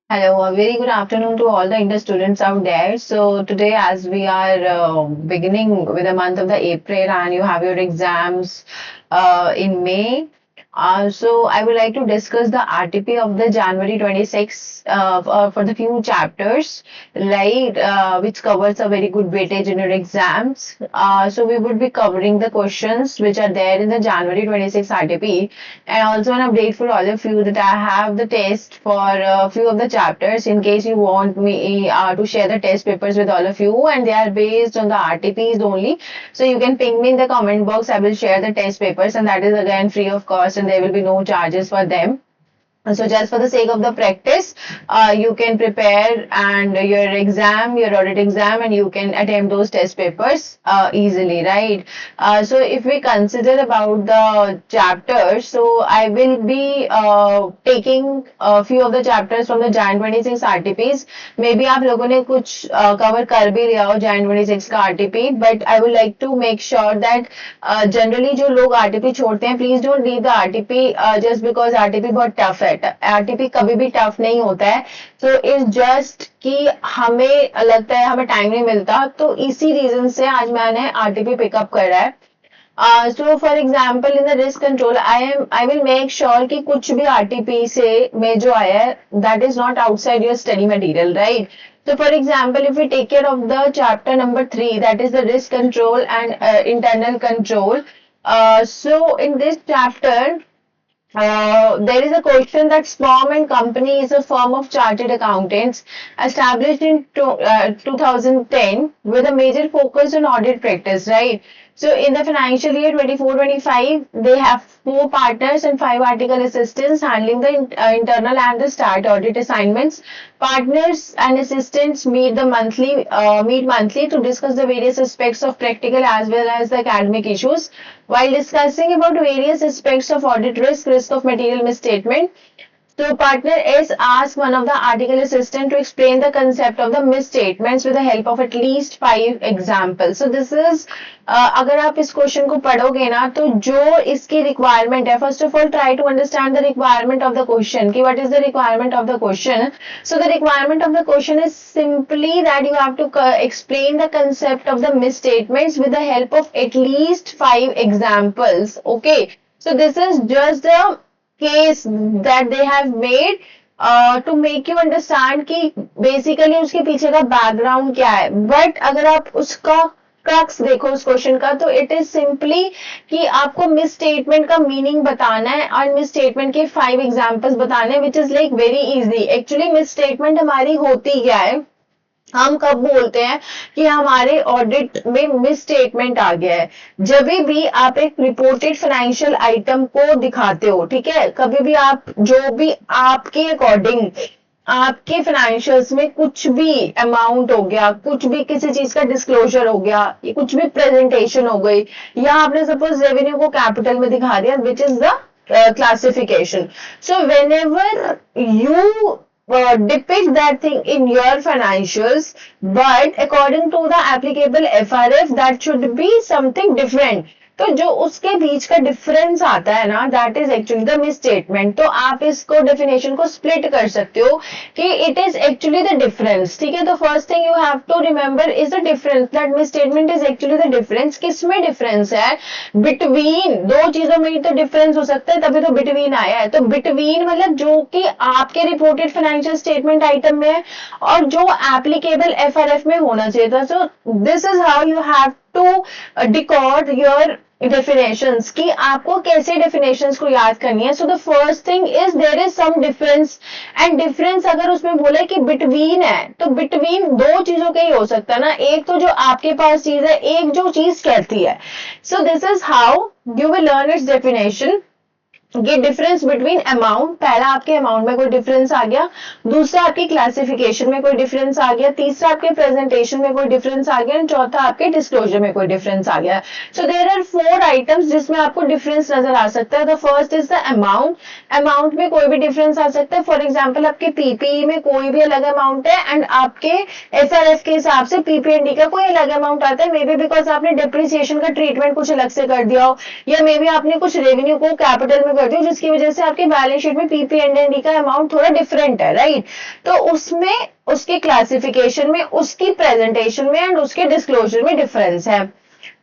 Hello, a very good afternoon to all the inter students out there. So today, as we are beginning with the month of the April, and you have your exams in May, so I would like to discuss the RTP of the January 26 for the few chapters, right, which covers a very good weightage in your exams. So we would be covering the questions which are there in the January 26 RTP, and also an update for all of you that I have the test for a few of the chapters in case you want me to share the test papers with all of you, and they are based on the RTPs only. So you can ping me in the comment box. I will share the test papers, and that is again free of cost, and there will be no charges for them. So just for the sake of the practice, you can prepare and your audit exam, and you can attempt those test papers easily, right? So if we consider about the chapters, so I will be taking a few of the chapters from the Jan 26 RTPs. Maybe आप लोगों ने कुछ cover कर भी लिया हो Jan 26 का RTP, but I would like to make sure that generally जो लोग RTP छोड़ते हैं, please don't leave the RTP just because RTP बहुत tough है. RTP कभी भी टफ नहीं होता है. सो इट्स जस्ट कि हमें लगता है हमें टाइम नहीं मिलता, तो इसी रीजन से आज मैंने आरटीपी पिकअप करा है. So for example in the risk control I will make sure कि कुछ भी आरटीपी से में जो आया है that is not outside your study material, right? So for example, if we take care of the chapter number 3, that is the risk control and internal control. So in this chapter, there is a question that Sperm and Company is a firm of chartered accountants established in 2010 with a major focus on audit practice, right? So in the financial year 24-25, they have 4 partners and 5 article assistants handling the internal and the start audit assignments. Partners and assistants meet monthly to discuss the various aspects of practical as well as the academic issues. While discussing about various aspects of audit risk of material misstatement, so partner S asked one of the article assistant to explain the concept of the misstatements with the help of at least 5 examples. So this is अगर आप इस question को पढ़ोगे ना, तो जो इसकी requirement है, first of all try to understand the requirement of the question कि what is the requirement of the question. So the requirement of the question is simply that you have to explain the concept of the misstatements with the help of at least 5 examples. Okay, so this is just the case that they have made to make you understand कि basically उसके पीछे का background क्या है. But अगर आप उसका crux देखो उस क्वेश्चन का, तो इट इज सिंपली कि आपको मिस स्टेटमेंट का मीनिंग बताना है और मिस स्टेटमेंट के 5 एग्जांपल्स बताने हैं, which is like very easy. Actually miss statement हमारी होती क्या है, हम कब बोलते हैं कि हमारे ऑडिट में मिस स्टेटमेंट आ गया है? जब भी आप एक रिपोर्टेड फाइनेंशियल आइटम को दिखाते हो, ठीक है, कभी भी आप जो भी आपके अकॉर्डिंग आपके फाइनेंशियल्स में कुछ भी अमाउंट हो गया, कुछ भी किसी चीज का डिस्क्लोजर हो गया, कुछ भी प्रेजेंटेशन हो गई, या आपने सपोज रेवेन्यू को कैपिटल में दिखा दिया, which is the classification. So whenever you depict that thing in your financials, but according to the applicable FRF, that should be something different. तो जो उसके बीच का डिफरेंस आता है ना, that is actually the miss statement. तो आप इसको डेफिनेशन को स्प्लिट कर सकते हो कि it is actually the difference. ठीक है, तो first thing you have to remember is the difference. That misstatement is actually the difference. किसमें डिफरेंस है? बिटवीन दो चीजों में ही तो डिफरेंस हो सकता है, तभी तो बिटवीन आया है. तो बिटवीन मतलब जो कि आपके रिपोर्टेड फाइनेंशियल स्टेटमेंट आइटम में है और जो एप्लीकेबल एफआरएफ में होना चाहिए था. So this is how you have to decode your definitions कि आपको कैसे डेफिनेशंस को याद करनी है. So the first thing is there is some difference, and difference अगर उसमें बोले कि बिटवीन है, तो बिटवीन दो चीजों के ही हो सकता है ना. एक तो जो आपके पास चीज है, एक जो चीज कहती है. So this is how you will learn it's definition. ये डिफरेंस बिटवीन अमाउंट, पहला आपके अमाउंट में कोई डिफरेंस आ गया, दूसरा आपकी क्लासिफिकेशन में कोई डिफरेंस आ गया, तीसरा आपके प्रेजेंटेशन में कोई डिफरेंस आ गया, एंड चौथा आपके डिस्क्लोजर में कोई डिफरेंस आ गया. सो देयर आर 4 आइटम्स जिसमें आपको डिफरेंस नजर आ सकता है. The first is the amount. Amount में कोई भी डिफरेंस आ सकता है. फॉर एग्जाम्पल आपके पीपीई में कोई भी अलग अमाउंट है, एंड आपके एफआरएफ के हिसाब से पीपीएनडी का कोई अलग अमाउंट आता है. मे बी बिकॉज आपने डिप्रिसिएशन का ट्रीटमेंट कुछ अलग से कर दिया हो, या मे बी आपने कुछ रेवेन्यू को कैपिटल में कर करती हूँ जिसकी वजह से आपके बैलेंस शीट में पीपी एंड डी का अमाउंट थोड़ा डिफरेंट है, राइट। तो उसमें उसके क्लासिफिकेशन में, उसकी प्रेजेंटेशन में एंड उसके डिस्क्लोजर में डिफरेंस है,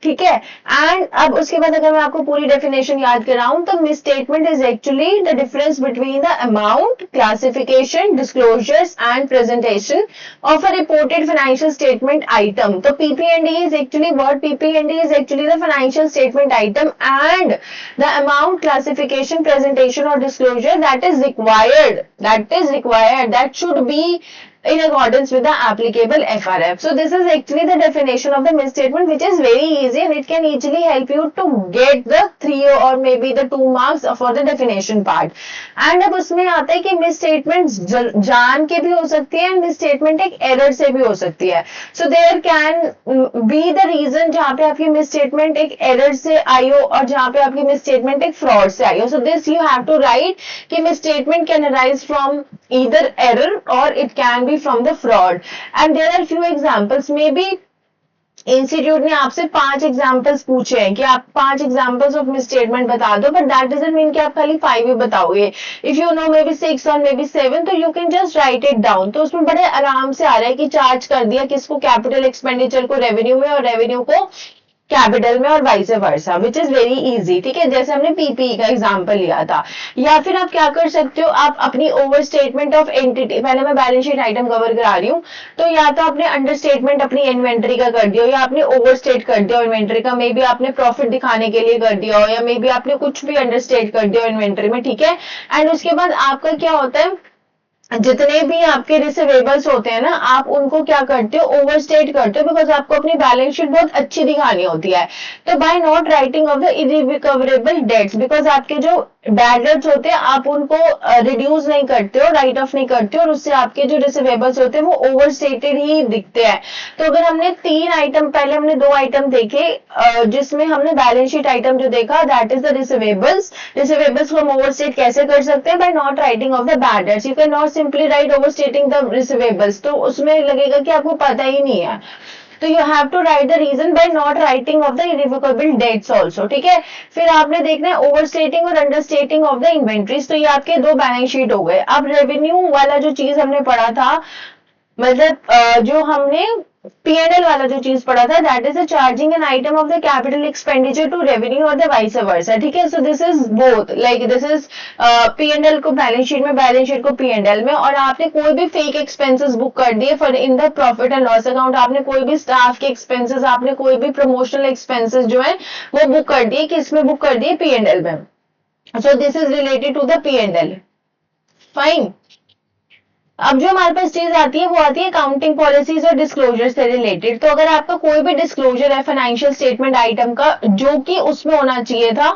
ठीक है। एंड अब उसके बाद अगर मैं आपको पूरी डेफिनेशन याद कराऊं तो misstatement is actually the difference between the amount, classification, disclosures and presentation of a reported financial statement item. तो पीपीएनडी इज एक्चुअली व्हाट, पीपीएनडी is actually the financial statement item and the amount, classification, presentation और disclosure that should be in accordance with the applicable FRF. So this is actually the definition of the misstatement, which is very easy and it can easily help you to get the 3 or maybe the 2 marks for the definition part. And अब उसमें आता है कि misstatement जान के भी हो सकती है and misstatement एक error से भी हो सकती है. So there can be the reason जहाँ पे आपकी misstatement एक error से आई हो और जहाँ पे आपकी misstatement एक fraud से आई हो. So this you have to write कि misstatement can arise from either error or it can be from the fraud. And there are few examples. Maybe institute ने आपसे 5 एग्जाम्पल्स पूछे हैं कि आप 5 एग्जाम्पल्स ऑफ मिसस्टेटमेंट बता दो, बट दैट डजंट मीन कि आप खाली 5 ही बताओगे. If you know may be 6 और मे बी 7, तो you can just right it down. तो उसमें बड़े आराम से आ रहा है कि चार्ज कर दिया किसको, कैपिटल एक्सपेंडिचर को रेवेन्यू में और रेवेन्यू को कैपिटल में और vice versa, which is very easy, ठीक है. जैसे हमने पीपीई का एग्जांपल लिया था. या फिर आप क्या कर सकते हो, आप अपनी ओवर स्टेटमेंट ऑफ एंटिटी, पहले मैं बैलेंस शीट आइटम कवर करा रही हूँ, तो या तो आपने अंडर स्टेटमेंट अपनी इन्वेंट्री का कर दिया या आपने ओवर स्टेट कर दिया इन्वेंट्री का, मे बी आपने प्रॉफिट दिखाने के लिए कर दिया हो या मे बी आपने कुछ भी अंडर स्टेट कर दिया इन्वेंट्री में, ठीक है. एंड उसके बाद आपका क्या होता है, जितने भी आपके रिसीवेबल्स होते हैं ना, आप उनको क्या करते हो, ओवरस्टेट करते हो, बिकॉज आपको अपनी बैलेंस शीट बहुत अच्छी दिखानी होती है. तो by not writing off the irrecoverable debts, because आपके जो बैड डेट्स होते हैं आप उनको रिड्यूस नहीं करते हो, राइट ऑफ नहीं करते हो, और उससे आपके जो रिसीवेबल्स होते हैं वो ओवरस्टेटेड ही दिखते हैं. तो अगर हमने 3 आइटम, पहले हमने 2 आइटम देखे जिसमें हमने बैलेंस शीट आइटम जो देखा that is the receivables. Receivables को हम ओवरस्टेट कैसे कर सकते हैं, by not writing off the bad debts. You can not simply write overstating the receivables, तो उसमें लगेगा कि आपको पता ही नहीं है. तो you have to write the reason by not writing off the irrevocable debts also, ठीक है. फिर आपने देखना है ओवरस्टेटिंग और अंडरस्टेटिंग ऑफ द इन्वेंट्रीज. तो ये आपके 2 बैलेंस शीट हो गए. अब रेवेन्यू वाला जो चीज हमने पढ़ा था, मतलब जो हमने P&L वाला जो चीज पढ़ा था, that is charging an item of the capital expenditure to revenue और द वाइस वर्सा, ठीक है. So this is both, like this is P&L को बैलेंस शीट में, बैलेंस शीट को P&L में, और आपने कोई भी फेक एक्सपेंसेस बुक कर दिए for in the profit and loss account. आपने कोई भी स्टाफ के एक्सपेंसेस, आपने कोई भी प्रमोशनल एक्सपेंसेस जो है वो बुक कर दिए, किसमें बुक कर दिए, P&L में. So this is related to the P&L. Fine. अब जो हमारे पास चीज आती है वो आती है अकाउंटिंग पॉलिसीज और डिस्क्लोजर से रिलेटेड. तो अगर आपका कोई भी डिस्क्लोजर है फाइनेंशियल स्टेटमेंट आइटम का जो कि उसमें होना चाहिए था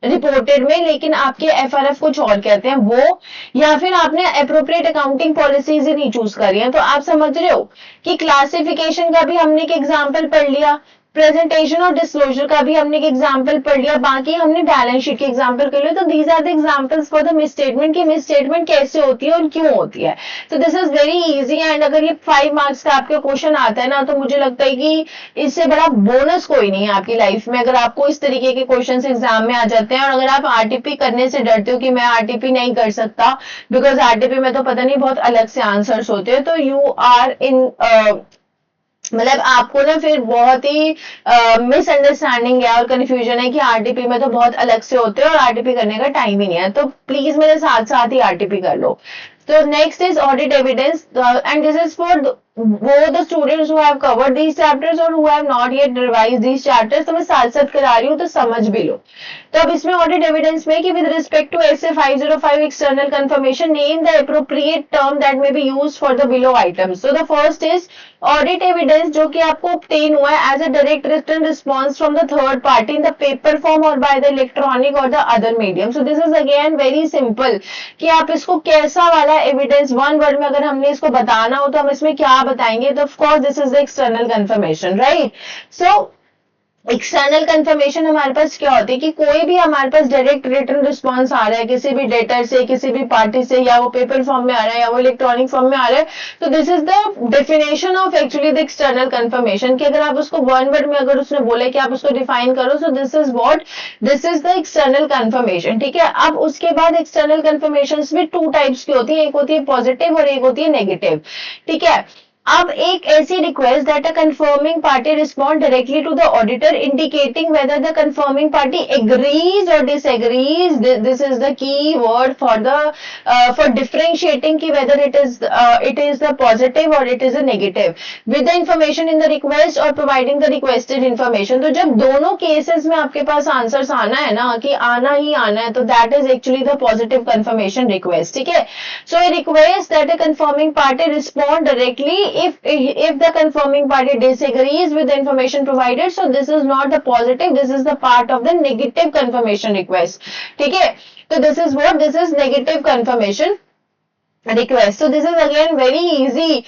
रिपोर्टेड में, लेकिन आपके एफआरएफ कुछ और कहते हैं वो, या फिर आपने अप्रोप्रिएट अकाउंटिंग पॉलिसीज ही नहीं चूज करी है, तो आप समझ रहे हो कि क्लासिफिकेशन का भी हमने एक एग्जाम्पल पढ़ लिया, प्रेजेंटेशन और डिस्क्लोजर का भी हमने एक एग्जांपल पढ़ लिया, बाकी हमने बैलेंस शीट के एग्जांपल कर लिया. तो these are the examples for the misstatement कि मिसस्टेटमेंट कैसे होती है और क्यों होती है. तो this is very easy. And अगर ये 5 मार्क्स का आपका क्वेश्चन आता है ना, तो मुझे लगता है कि इससे बड़ा बोनस कोई नहीं है आपकी लाइफ में, अगर आपको इस तरीके के क्वेश्चन एग्जाम में आ जाते हैं. और अगर आप आरटीपी करने से डरते हो कि मैं आरटीपी नहीं कर सकता बिकॉज आरटीपी में तो पता नहीं बहुत अलग से आंसर्स होते हैं, तो यू आर इन, मतलब आपको ना फिर बहुत ही मिसअंडरस्टैंडिंग है और कंफ्यूजन है कि आरटीपी में तो बहुत अलग से होते हैं और आरटीपी करने का टाइम ही नहीं है. तो प्लीज मेरे साथ साथ ही आरटीपी कर लो. So next is audit evidence, and this is for both the students who have covered these chapters or who have not yet revised these chapters. तो मैं साथ साथ करा रही हूँ तो समझ भी लो. तो अब इसमें audit evidence में कि with respect to SA 505 external confirmation, name the appropriate term that may be used for the below items. So the first is audit evidence जो कि आपको obtain हुआ है as a direct written response from the third party in the paper form or by the electronic or the other medium. So this is again very simple कि आप इसको कैसा वाला एविडेंस, वन वर्ड में अगर हमने इसको बताना हो तो हम इसमें क्या बताएंगे. तो of course this is the external confirmation, right. So external confirmation हमारे पास क्या होती है कि कोई भी हमारे पास डायरेक्ट रिटर्न रिस्पॉन्स आ रहा है किसी भी डेटर से, किसी भी पार्टी से, या वो पेपर फॉर्म में आ रहा है या वो इलेक्ट्रॉनिक फॉर्म में आ रहा है, तो this is the definition of actually the external confirmation, कि अगर आप उसको वन वर्ड में अगर उसने बोला कि आप उसको डिफाइन करो, सो this is what, this is the external confirmation. ठीक है, अब उसके बाद एक्सटर्नल कंफर्मेशन भी टू टाइप्स की होती है, एक होती है पॉजिटिव और एक होती है नेगेटिव। ठीक है, अब एक ऐसी request that a confirming party respond directly to the auditor indicating whether the confirming party agrees और disagrees, this is the key word for the for differentiating कि whether it is the positive और it is a negative with the information in the request और providing the requested information. तो जब दोनों cases में आपके पास answers आना है ना, कि आना ही आना है, तो that is actually the positive confirmation request. ठीक है, so a request that a confirming party respond directly if the confirming party disagrees with the information provided, so this is not the positive, this is the part of the negative confirmation request. ठीक है, तो this is what, this is negative confirmation request. So this is again very easy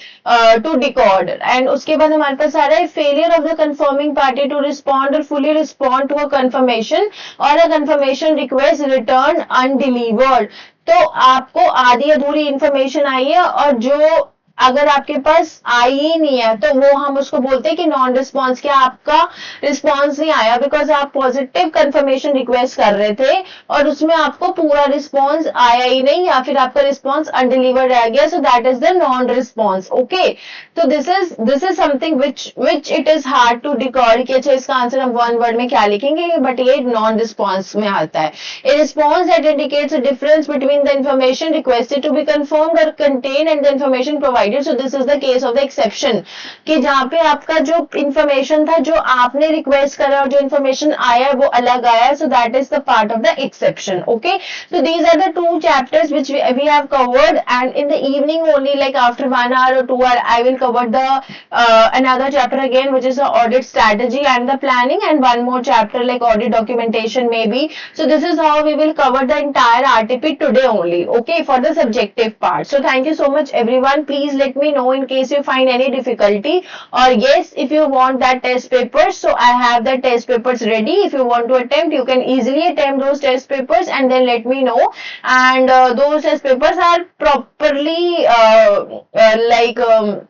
to decode. And उसके बाद हमारे पास आ रहा है failure of the confirming party to respond or fully respond to a confirmation or a confirmation request returned undelivered. तो आपको आधी अधूरी information आई है और जो अगर आपके पास आई ही नहीं है तो वो हम उसको बोलते हैं कि नॉन रिस्पॉन्स, क्या आपका रिस्पॉन्स नहीं आया बिकॉज आप पॉजिटिव कंफर्मेशन रिक्वेस्ट कर रहे थे और उसमें आपको पूरा रिस्पॉन्स आया ही नहीं, या फिर आपका रिस्पॉन्स अनडिलीवर्ड रह गया, so that is the non response. Okay, तो this is something which it is hard to decode कि अच्छा इसका आंसर हम वन वर्ड में क्या लिखेंगे, बट ये नॉन रिस्पॉन्स में आता है। A response that indicates a difference between the information requested to be confirmed और contain and the information provided. So this is the case of the exception, कि जहां पे आपका जो इंफॉर्मेशन था जो आपने रिक्वेस्ट करा और जो इंफॉर्मेशन आया वो अलग आया, सो that is the part of the exception. Okay, so these are the two chapters which we have covered, and in the evening only, like after 1 hour or 2 hour, I will cover the another chapter again, which is the audit strategy and the planning, and one more chapter like audit documentation maybe. So this is how we will cover the entire RTP today only, okay, for the subjective part. So thank you so much everyone. Please let me know in case you find any difficulty, or yes, if you want that test papers, so I have the test papers ready. If you want to attempt, you can easily attempt those test papers and then let me know. And those test papers are properly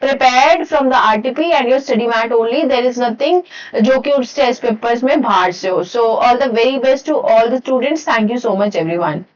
prepared from the RTP and your study mat only. There is nothing जो कि उस test papers में बाहर से हो. So all the very best to all the students. Thank you so much everyone.